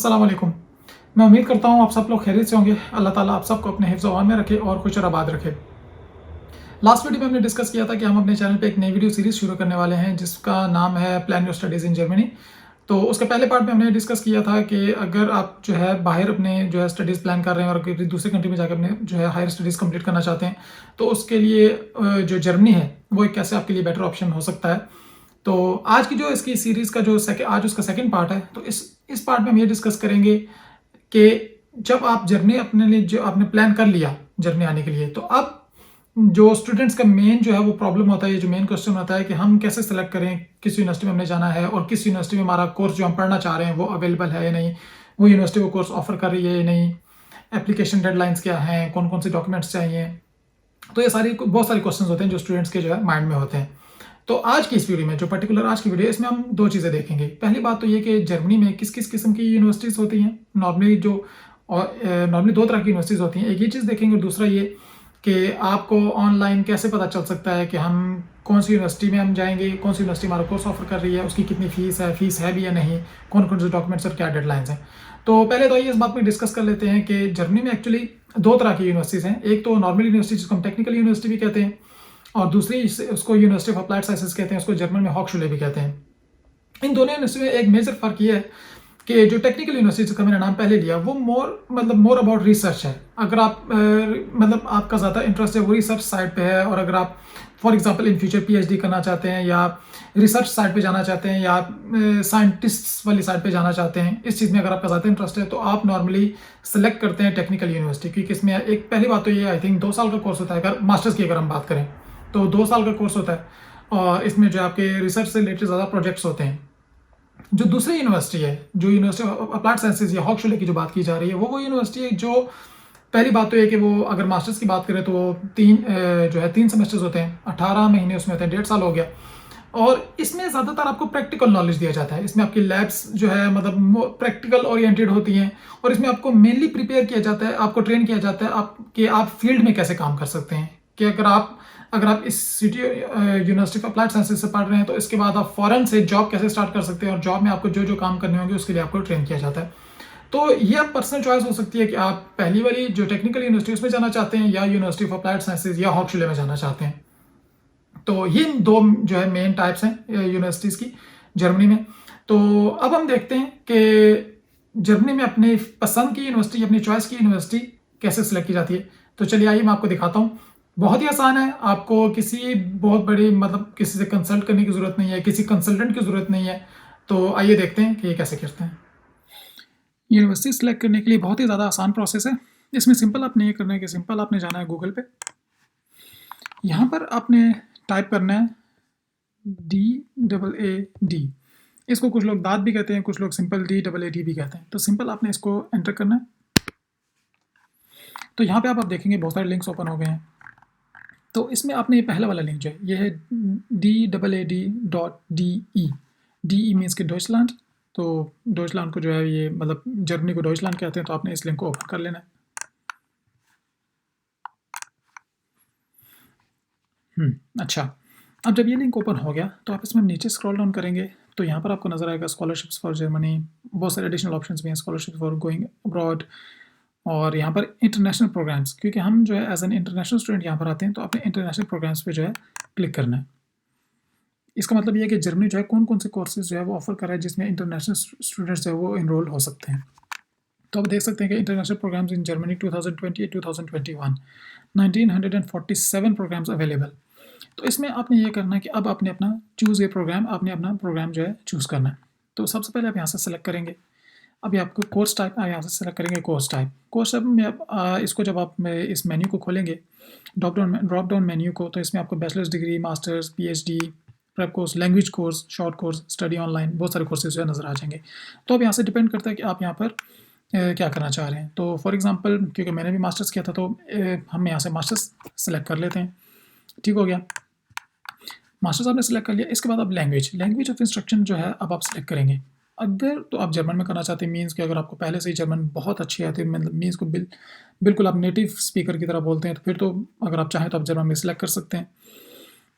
अस्सलाम वालेकुम। मैं उम्मीद करता हूँ आप सब लोग खैरियत से होंगे। अल्लाह ताला आप सबको अपने हिफ्ज़ अमान में रखे और खुश और आबाद रखे। लास्ट वीडियो में हमने डिस्कस किया था कि हम अपने चैनल पे एक नई वीडियो सीरीज़ शुरू करने वाले हैं जिसका नाम है plan your studies in Germany. तो उसके पहले पार्ट में हमने डिस्कस किया था कि अगर आप जो है बाहर अपने जो है स्टडीज़ प्लान कर रहे हैं और किसी दूसरे कंट्री में जाकर अपने जो है हायर स्टडीज़ कंप्लीट करना चाहते हैं, तो उसके लिए जो जर्मनी है वो एक कैसे आपके लिए बेटर ऑप्शन हो सकता है। तो आज की जो इसकी सीरीज़ का जो आज उसका सेकंड पार्ट है, तो इस पार्ट में हम ये डिस्कस करेंगे कि जब आप जर्नी अपने लिए जो आपने प्लान कर लिया जर्नी आने के लिए, तो अब जो स्टूडेंट्स का मेन जो है वो प्रॉब्लम होता है, ये जो मेन क्वेश्चन होता है कि हम कैसे सेलेक्ट करें किस यूनिवर्सिटी में हमने जाना है और किस यूनिवर्सिटी में हमारा कोर्स जो हम पढ़ना चाह रहे हैं वो अवेलेबल है या नहीं, वो यूनिवर्सिटी वो कोर्स ऑफर कर रही है या नहीं, एप्लीकेशन डेडलाइंस क्या हैं, कौन कौन से डॉक्यूमेंट्स चाहिए। तो ये बहुत सारे क्वेश्चन होते हैं जो स्टूडेंट्स के जो है माइंड में होते हैं। तो आज की इस वीडियो में जो पर्टिकुलर आज की वीडियो इसमें हम दो चीज़ें देखेंगे। पहली बात तो ये कि जर्मनी में किस किस किस्म की यूनिवर्सिटीज़ होती हैं नॉर्मली दो तरह की यूनिवर्सिटीज़ होती हैं। एक ये चीज़ देखेंगे और दूसरा ये कि आपको ऑनलाइन कैसे पता चल सकता है कि हम कौन सी यूनिवर्सिटी में हम जाएंगे, कौन सी यूनिवर्सिटी हमारा कोर्स ऑफर कर रही है, उसकी कितनी फीस है भी या नहीं, कौन कौन से डॉक्यूमेंट्स और क्या डेडलाइंस हैं। तो पहले तो ये इस बात में डिस्कस कर लेते हैं कि जर्मनी में एक्चुअली दो तरह की यूनिवर्सिटीज़ हैं। एक तो नॉर्मल यूनिवर्सिटी जिसको हम टेक्निकल यूनिवर्सिटी भी कहते हैं, और दूसरी उसको यूनिवर्सिटी ऑफ अप्लाइड साइंसेस कहते हैं, उसको जर्मन में हॉक्सचुले भी कहते हैं। इन दोनों यूनिवर्सिटी में एक मेजर फर्क ये है कि जो टेक्निकल यूनिवर्सिटी जिसका मैंने नाम पहले लिया वो मोर अबाउट रिसर्च है। अगर आप आपका ज़्यादा इंटरेस्ट है वो रिसर्च साइड पे है, और अगर आप for example in future PhD करना चाहते हैं या रिसर्च साइड पे जाना चाहते हैं या साइंटिस्ट वाली साइड पे जाना चाहते हैं, इस चीज़ में अगर आपका ज़्यादा इंटरेस्ट है तो आप नॉर्मली सेलेक्ट करते हैं टेक्निकल यूनिवर्सिटी, क्योंकि इसमें एक पहली बात तो ये आई थिंक 2 साल का कोर्स होता है। अगर मास्टर्स की अगर हम बात करें तो 2 साल का कोर्स होता है और इसमें जो आपके रिसर्च से रिलेटेड ज़्यादा प्रोजेक्ट्स होते हैं। जो दूसरी यूनिवर्सिटी है, जो यूनिवर्सिटी ऑफ अप्लाइड साइंसेज या हॉक्सचुले की जो बात की जा रही है, वो यूनिवर्सिटी है जो पहली बात तो ये कि वो अगर मास्टर्स की बात करें तो वो तीन सेमेस्टर्स होते हैं, 18 महीने उसमें होते हैं, 1.5 साल हो गया। और इसमें ज़्यादातर आपको प्रैक्टिकल नॉलेज दिया जाता है। इसमें आपकी लैब्स जो है मतलब प्रैक्टिकल ओरिएंटेड होती हैं, और इसमें आपको मेनली प्रिपेयर किया जाता है, आपको ट्रेन किया जाता है आप फील्ड में कैसे काम कर सकते हैं। कि अगर आप इस city university of applied sciences से पढ़ रहे हैं तो इसके बाद आप फॉरेन से जॉब कैसे स्टार्ट कर सकते हैं, और जॉब में आपको जो जो काम करने होंगे उसके लिए आपको ट्रेन किया जाता है। तो ये आप पर्सनल चॉइस हो सकती है कि आप पहली वाली जो टेक्निकल यूनिवर्सिटी उसमें जाना चाहते हैं या यूनिवर्सिटी ऑफ अप्लाइड साइंसेज या हॉक्सचुले में जाना चाहते हैं। तो ये दो जो है मेन टाइप्स हैं यूनिवर्सिटीज़ की जर्मनी में। तो अब हम देखते हैं कि जर्मनी में अपने पसंद की यूनिवर्सिटी, अपनी चॉइस की यूनिवर्सिटी कैसे सिलेक्ट की जाती है। तो चलिए आइए मैं आपको दिखाता हूँ। बहुत ही आसान है, आपको किसी बहुत बड़ी किसी से कंसल्ट करने की ज़रूरत नहीं है, किसी कंसल्टेंट की ज़रूरत नहीं है। तो आइए देखते हैं कि ये कैसे करते हैं। यूनिवर्सिटी सिलेक्ट करने के लिए बहुत ही ज़्यादा आसान प्रोसेस है। इसमें सिंपल आपने ये करना है कि सिंपल आपने जाना है गूगल पे। यहाँ पर आपने टाइप करना है DAAD। इसको कुछ लोग दाद भी कहते हैं, कुछ लोग सिंपल DAAD भी कहते हैं। तो सिंपल आपने इसको एंटर करना है। तो यहाँ पे आप देखेंगे बहुत सारे लिंक्स ओपन हो गए हैं। तो इसमें आपने ये पहला वाला लिंक जो है ये है DAAD.de। DE मीन्स कि डॉइचलैंड। तो डॉइचलैंड को जो है ये मतलब जर्मनी को डॉइचलैंड कहते हैं। तो आपने इस लिंक को ओपन कर लेना है। अच्छा, अब जब ये लिंक ओपन हो गया तो आप इसमें नीचे स्क्रॉल डाउन करेंगे तो यहाँ पर आपको नज़र आएगा स्कॉलरशिप्स फॉर जर्मनी। बहुत सारे एडिशनल ऑप्शंस भी हैं, स्कॉलरशिप फॉर गोइंग अब्रॉड, और यहाँ पर इंटरनेशनल प्रोग्राम्स, क्योंकि हम जो है एज एन इंटरनेशनल स्टूडेंट यहाँ पर आते हैं तो आपने इंटरनेशनल प्रोग्राम्स पे जो है क्लिक करना है। इसका मतलब ये है कि जर्मनी जो है कौन कौन से कोर्सेज जो है वो ऑफर कर रहा है जिसमें इंटरनेशनल स्टूडेंट्स जो है वो इनरोल हो सकते हैं। तो आप देख सकते हैं कि international programmes in Germany 2020-2021 1947 programmes available. तो इसमें आपने ये करना है कि अब आपने अपना चूज़ ए प्रोग्राम, आपने अपना प्रोग्राम जो है चूज़ करना है। तो सबसे पहले आप यहाँ से सेलेक्ट करेंगे। अभी आपको कोर्स टाइप यहाँ से सेलेक्ट करेंगे कोर्स टाइप में आप इसको जब आप इस मेन्यू को खोलेंगे, ड्रॉप डाउन मेन्यू को, तो इसमें आपको bachelors degree, masters, PhD, prep course, language course, short course, study online, बहुत सारे कोर्सेज जो है नज़र आ जाएंगे। तो अब यहाँ से डिपेंड करता है कि आप यहाँ पर क्या करना चाह रहे हैं। तो फॉर एग्जांपल क्योंकि मैंने भी मास्टर्स किया था तो हम यहाँ से मास्टर्स सेलेक्ट कर लेते हैं। ठीक हो गया, मास्टर्स आपने सेलेक्ट कर लिया। इसके बाद आप लैंग्वेज ऑफ इंस्ट्रक्शन जो है अब आप सेलेक्ट करेंगे। अगर तो आप जर्मन में करना चाहते हैं, मीन्स कि अगर आपको पहले से ही जर्मन बहुत अच्छी आती है, मतलब मीन्स को बिल्कुल आप नेटिव स्पीकर की तरह बोलते हैं, तो फिर तो अगर आप चाहें तो आप जर्मन में सेलेक्ट कर सकते हैं।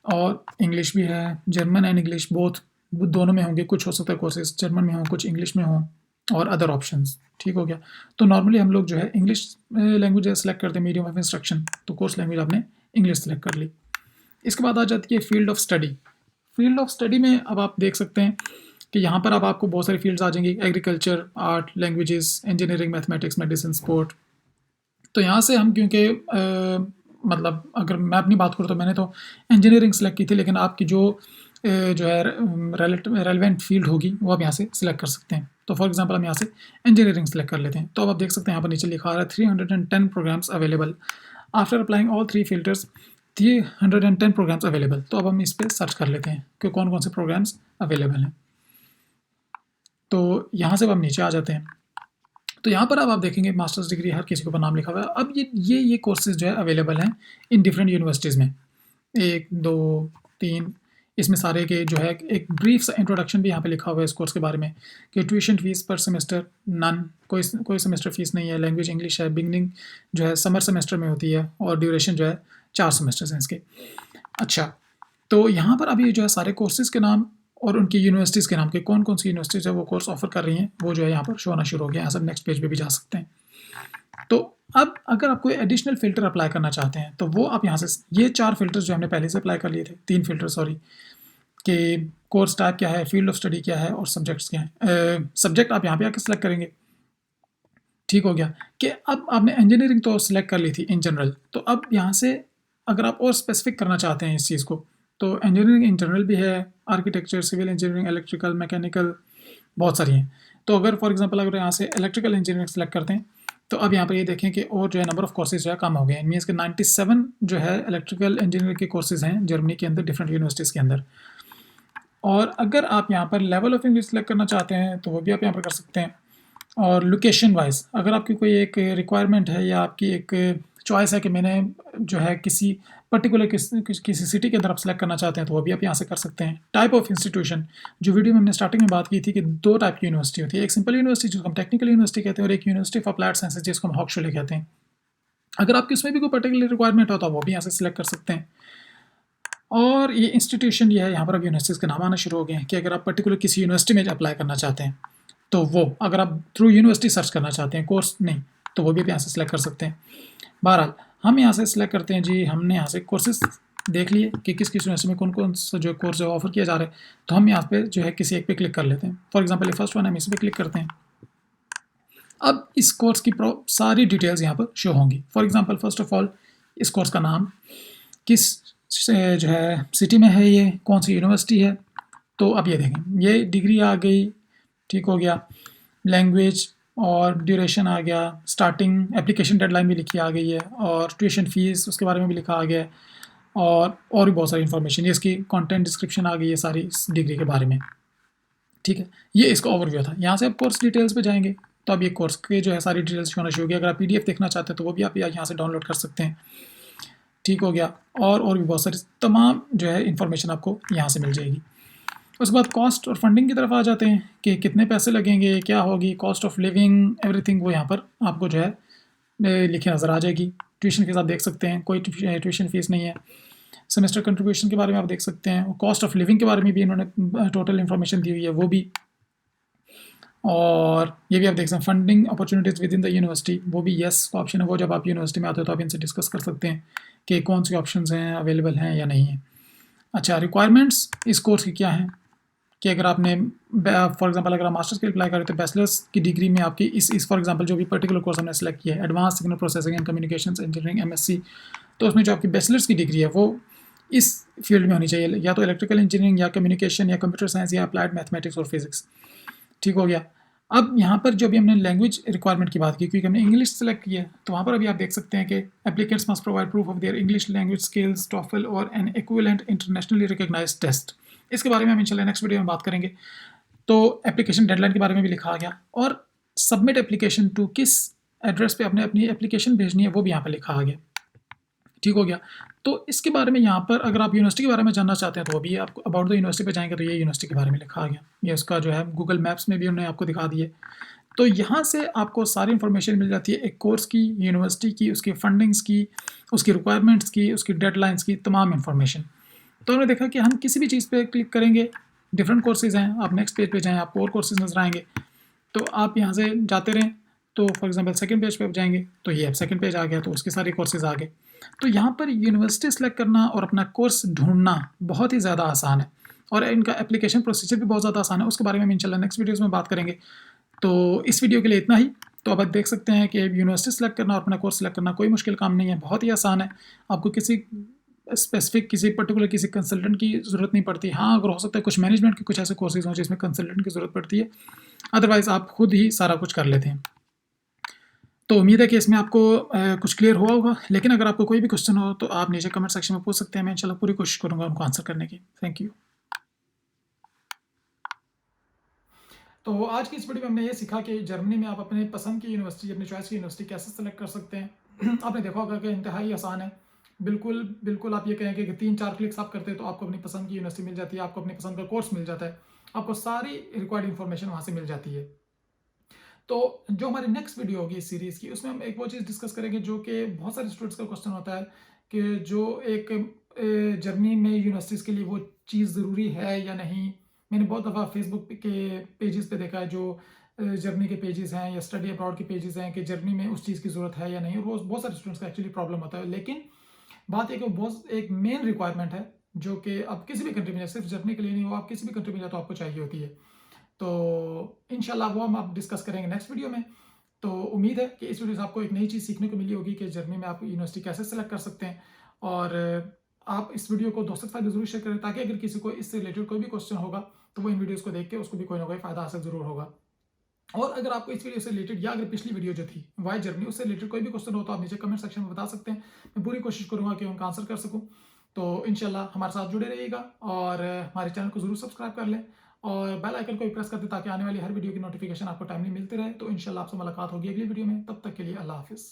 और इंग्लिश भी है, जर्मन एंड इंग्लिश बोथ दोनों में होंगे। कुछ हो सकता है कोर्सेज जर्मन में हो, कुछ इंग्लिश में हो। और अदर ऑप्शंस। ठीक हो गया। तो नॉर्मली हम लोग जो है इंग्लिश लैंग्वेज सेलेक्ट करते हैं मीडियम ऑफ इंस्ट्रक्शन, तो कोर्स लैंग्वेज आपने इंग्लिश सेलेक्ट कर ली। इसके बाद आ जाती है field of study. Field of study में अब आप देख सकते हैं कि यहाँ पर अब आपको बहुत सारी फील्ड्स आ जाएंगी, agriculture, art, languages, engineering, mathematics, medicine, sport. तो यहाँ से हम क्योंकि मतलब अगर मैं अपनी बात करूँ तो मैंने तो इंजीनियरिंग सेलेक्ट की थी, लेकिन आपकी जो है रेलिवेंट फील्ड होगी वो आप यहाँ से सिलेक्ट कर सकते हैं। तो फॉर एग्जांपल हम यहाँ से इंजीनियरिंग सेलेक्ट कर लेते हैं। तो अब आप देख सकते हैं यहाँ पर नीचे लिखा आ रहा है 310 programmes available after applying all 3 filters, 310 programmes available. तो अब हम इस पर सर्च कर लेते हैं कि कौन कौन से प्रोग्राम्स अवेलेबल हैं। तो यहाँ से अब हम नीचे आ जाते हैं। तो यहाँ पर अब आप देखेंगे मास्टर्स डिग्री हर किसी के ऊपर नाम लिखा हुआ है। अब ये कोर्सेज जो है अवेलेबल हैं इन डिफरेंट यूनिवर्सिटीज़ में, 1 2 3, इसमें सारे के जो है एक ब्रीफ सा इंट्रोडक्शन भी यहाँ पे लिखा हुआ है इस कोर्स के बारे में कि ट्यूशन फीस पर सेमेस्टर नन, कोई सेमेस्टर फीस नहीं है, लैंग्वेज इंग्लिश है, बिगनिंग जो है समर सेमेस्टर में होती है और ड्यूरेशन जो है 4 सेमेस्टर्स हैं इसके। अच्छा, तो यहाँ पर अभी जो है सारे कोर्सेज़ के नाम और उनकी यूनिवर्सिटीज़ के नाम के कौन कौन सी यूनिवर्सिटीज़ है वो कोर्स ऑफर कर रही हैं वो जो है यहाँ पर शो होना शुरू हो गया। यहाँ सब नेक्स्ट पेज पे भी जा सकते हैं। तो अब अगर आप कोई एडिशनल फ़िल्टर अप्लाई करना चाहते हैं तो वो आप यहाँ से ये 4 फ़िल्टर्स जो हमने पहले से अप्लाई कर लिए थे, 3 फ़िल्टर सॉरी, कि कोर्स टाइप क्या है, फील्ड ऑफ स्टडी क्या है और सब्जेक्ट्स क्या हैं। सब्जेक्ट आप यहाँ पे आके सेलेक्ट करेंगे। ठीक हो गया कि अब आपने इंजीनियरिंग तो सेलेक्ट कर ली थी इन जनरल, तो अब यहाँ से अगर आप और स्पेसिफिक करना चाहते हैं इस चीज़ को तो इंजीनियरिंग इन जनरल भी है, architecture, civil engineering, electrical, mechanical, बहुत सारी हैं। तो अगर फॉर एग्जांपल अगर यहाँ से इलेक्ट्रिकल इंजीनियरिंग सेलेक्ट करते हैं तो अब यहाँ पर ये देखें कि और जो है नंबर ऑफ कोर्सेज जो है कम हो गए हैं। मीन्स के 97 जो है इलेक्ट्रिकल इंजीनियरिंग के कोर्सेज हैं जर्मनी के अंदर डिफरेंट यूनिवर्सिटीज़ के अंदर। और अगर आप यहाँ पर लेवल ऑफ इंग्लिश सेलेक्ट करना चाहते हैं तो वो भी आप यहाँ पर कर सकते हैं। और लोकेशन वाइज अगर आपकी कोई एक रिक्वायरमेंट है या आपकी एक चॉइस है कि मैंने जो है किसी पर्टिकुलर किसी सिटी के अंदर आप सेलेक्ट करना चाहते हैं तो वो भी आप यहाँ से कर सकते हैं। टाइप ऑफ इंस्टीट्यूशन, जो वीडियो में हमने स्टार्टिंग में बात की थी कि 2 टाइप की यूनिवर्सिटी होती है, एक सिंपल यूनिवर्सिटी जिसको हम टेक्निकल यूनिवर्सिटी कहते हैं और एक यूनिवर्सिटी ऑफ अप्लाइड साइंसेज जिसको हम हॉक्सले कहते हैं। अगर आपकी उसमें भी कोई पर्टिकुलर रिक्वायरमेंट हो तो वो भी यहाँ से सिलेक्ट कर सकते हैं। और ये इंस्टीट्यूशन ये है, यहाँ पर अब यूनिवर्सिटीज़ के नाम आना शुरू हो गए हैं कि अगर आप पर्टिकुलर किसी यूनिवर्सिटी में अप्लाई करना चाहते हैं तो वो अगर आप थ्रू यूनिवर्सिटी सर्च करना चाहते हैं कोर्स नहीं तो वो भी आप यहाँ से सिलेक्ट कर सकते हैं। बहरहाल हम यहाँ से सिलेक्ट करते हैं जी, हमने यहाँ से कोर्सेज देख लिए कि किस किस यूनिवर्सिटी में कौन कौन सा जो कोर्स ऑफर किया जा रहा है, तो हम यहाँ पे जो है किसी एक पे क्लिक कर लेते हैं। फॉर एग्जांपल फर्स्ट वन हम इस पर क्लिक करते हैं। अब इस कोर्स की सारी डिटेल्स यहाँ पर शो होंगी। For example first of all इस कोर्स का नाम, किस जो है सिटी में है, ये कौन सी यूनिवर्सिटी है। तो अब ये देखें ये डिग्री आ गई, ठीक हो गया, लैंग्वेज और ड्यूरेशन आ गया, स्टार्टिंग एप्लीकेशन डेडलाइन भी लिखी आ गई है और ट्यूशन फीस उसके बारे में भी लिखा आ गया है और भी बहुत सारी इन्फॉर्मेशन, ये इसकी कंटेंट डिस्क्रिप्शन आ गई है सारी इस डिग्री के बारे में। ठीक है, ये इसका ओवरव्यू था। यहाँ से आप कोर्स डिटेल्स पे जाएंगे तो अब ये कोर्स के जो है सारी डिटेल्स होना शुरू हो गया। अगर आप PDF देखना चाहते हैं तो वो भी आप यहाँ से डाउनलोड कर सकते हैं। ठीक हो गया, और भी बहुत सारी तमाम जो है इन्फॉर्मेशन आपको यहाँ से मिल जाएगी। उसके बाद कॉस्ट और फंडिंग की तरफ आ जाते हैं कि कितने पैसे लगेंगे, क्या होगी कॉस्ट ऑफ लिविंग, एवरीथिंग वो यहाँ पर आपको जो है लिखी नज़र आ जाएगी। ट्यूशन फीस आप देख सकते हैं, कोई ट्यूशन फीस नहीं है। सेमेस्टर कंट्रीब्यूशन के बारे में आप देख सकते हैं, कॉस्ट ऑफ लिविंग के बारे में भी इन्होंने टोटल इन्फॉर्मेशन दी हुई है वो भी, और ये भी आप देख सकते हैं funding opportunities with in the university, वो भी येस का ऑप्शन है। वो जब आप यूनिवर्सिटी में आते हो तो आप इनसे डिस्कस कर सकते हैं कि कौन सी ऑप्शंस हैं अवेलेबल हैं या नहीं है। अच्छा, रिक्वायरमेंट्स इस कोर्स की क्या हैं कि अगर आपने फॉर एग्जांपल अगर आप मास्टर्स के लिए अप्लाई करें तो बैचलर्स की डिग्री में आपकी इस फॉर एग्जांपल जो भी पर्टिकुलर कोर्स हमने सेलेक्ट किया है advance signal processing and communications engineering MSc, तो उसमें जो आपकी बैचलर्स की डिग्री है वो इस फील्ड में होनी चाहिए, या तो इलेक्ट्रिकल इंजीनियरिंग या कम्युनिकेशन या कंप्यूटर साइंस या अप्लाइड मैथमेटिक्स और फिजिक्स। ठीक हो गया। अब यहाँ पर जो भी हमने लैंग्वेज रिक्वायरमेंट की बात की, क्योंकि हमने इंग्लिश सेलेक्ट किया है, तो वहाँ पर अभी आप देख सकते हैं कि applicants must provide proof of their English language skills, TOEFL और an equivalent internationally recognised test. इसके बारे में हम इंशाल्लाह नेक्स्ट वीडियो में बात करेंगे। तो एप्लीकेशन डेडलाइन के बारे में भी लिखा गया और सबमिट एप्लीकेशन टू किस एड्रेस पे अपने अपनी एप्लीकेशन भेजनी है वो भी यहाँ पर लिखा आ गया। ठीक हो गया। तो इसके बारे में यहाँ पर अगर आप यूनिवर्सिटी के बारे में जानना चाहते हैं तो वो भी आपको अबाउट द यूनिवर्सिटी पे जाएंगे तो ये यूनिवर्सिटी के बारे में लिखा आ गया। ये उसका जो है गूगल मैप्स में भी उन्होंने आपको दिखा दिए। तो यहाँ से आपको सारी इन्फॉर्मेशन मिल जाती है एक कोर्स की, यूनिवर्सिटी की, उसकी फंडिंग्स की, उसकी रिक्वायरमेंट्स की, उसकी डेडलाइंस की तमाम इन्फॉर्मेशन। तो हमने देखा कि हम किसी भी चीज़ पे क्लिक करेंगे, डिफरेंट कोर्सेज हैं, आप नेक्स्ट पेज पे जाएँ आपको और कोर्सेज नजर आएंगे। तो आप यहाँ से जाते रहें, तो फॉर एग्जांपल सेकंड पेज पे आप जाएंगे तो ये अब सेकंड पेज आ गया, तो उसके सारे कोर्सेज आ गए। तो यहाँ पर यूनिवर्सिटी सेलेक्ट करना और अपना कोर्स ढूंढना बहुत ही ज़्यादा आसान है, और इनका एप्लीकेशन प्रोसीजर भी बहुत ज़्यादा आसान है। उसके बारे में हम इंशाल्लाह नेक्स्ट वीडियोज़ में बात करेंगे। तो इस वीडियो के लिए इतना ही। तो अब आप देख सकते हैं कि यूनिवर्सिटी सेलेक्ट करना और अपना कोर्स सेलेक्ट करना कोई मुश्किल काम नहीं है, बहुत ही आसान है। आपको किसी स्पेसिफिक, किसी पर्टिकुलर, किसी कंसल्टेंट की ज़रूरत नहीं पड़ती। हाँ, अगर हो सकता है कुछ मैनेजमेंट के कुछ ऐसे कोर्सेज हों जिसमें कंसल्टेंट की ज़रूरत पड़ती है, अदरवाइज़ आप खुद ही सारा कुछ कर लेते हैं। तो उम्मीद है कि इसमें आपको कुछ क्लियर हुआ होगा। लेकिन अगर आपको कोई भी क्वेश्चन हो तो आप नीचे कमेंट सेक्शन में पूछ सकते हैं, मैं इंशाल्लाह पूरी कोशिश करूँगा उनको आंसर करने की। Thank you. तो आज की इस वीडियो में हमने ये सीखा कि जर्मनी में आप अपने पसंद की यूनिवर्सिटी, अपनी चॉइस की यूनिवर्सिटी कैसे सेलेक्ट कर सकते हैं। आपने देखा होगा कि इंतहाई आसान है। बिल्कुल बिल्कुल आप ये कहेंगे कि 3-4 क्लिक्स आप करते हैं तो आपको अपनी पसंद की यूनिवर्सिटी मिल जाती है, आपको अपनी पसंद का कोर्स मिल जाता है, आपको सारी रिक्वायर्ड इन्फॉर्मेशन वहाँ से मिल जाती है। तो जो हमारी नेक्स्ट वीडियो होगी इस सीरीज़ की, उसमें हम एक वो चीज़ डिस्कस करेंगे जो कि बहुत सारे स्टूडेंट्स का क्वेश्चन होता है कि जो एक जर्मनी में यूनिवर्सिटीज़ के लिए वो चीज़ ज़रूरी है या नहीं। मैंने बहुत दफ़ा फेसबुक के पेजेस पे देखा है, जो जर्मनी के पेजेस हैं या स्टडी अब्रॉड के पेजेस हैं, कि जर्मनी में उस चीज़ की ज़रूरत है या नहीं। और वो बहुत सारे स्टूडेंट्स का एक्चुअली प्रॉब्लम होता है। लेकिन बात है कि वो बहुत एक मेन रिक्वायरमेंट है जो कि अब किसी भी कंट्री में, सिर्फ जर्मनी के लिए नहीं, वो आप किसी भी कंट्री में जाए तो आपको चाहिए होती है। तो इंशाल्लाह वो हम आप डिस्कस करेंगे नेक्स्ट वीडियो में। तो उम्मीद है कि इस वीडियो से आपको एक नई चीज़ सीखने को मिली होगी कि जर्मनी में आप यूनिवर्सिटी कैसे सेलेक्ट कर सकते हैं। और आप इस वीडियो को दोस्तों के साथ जरूर शेयर करें, ताकि अगर किसी को इससे रिलेटेड कोई भी क्वेश्चन होगा तो वो इन वीडियोज़ को देख के उसको भी कोई ना कोई फ़ायदा हासिल ज़रूर होगा। और अगर आपको इस वीडियो से रिलेटेड या अगर पिछली वीडियो जो थी वाई जर्मनी, उससे रिलेटेड कोई भी क्वेश्चन हो तो आप नीचे कमेंट सेक्शन में बता सकते हैं। मैं पूरी कोशिश करूँगा कि उनका आंसर कर सकूँ। तो इंशाल्लाह हमारे साथ जुड़े रहिएगा और हमारे चैनल को ज़रूर सब्सक्राइब कर लें और बेल आइकन को भी प्रेस कर दें, ताकि आने वाली हर वीडियो की नोटिफिकेशन आपको टाइमली मिलती रहे। तो इंशाल्लाह आपसे मुलाकात होगी अगली वीडियो में। तब तक के लिए अल्लाह हाफिज़।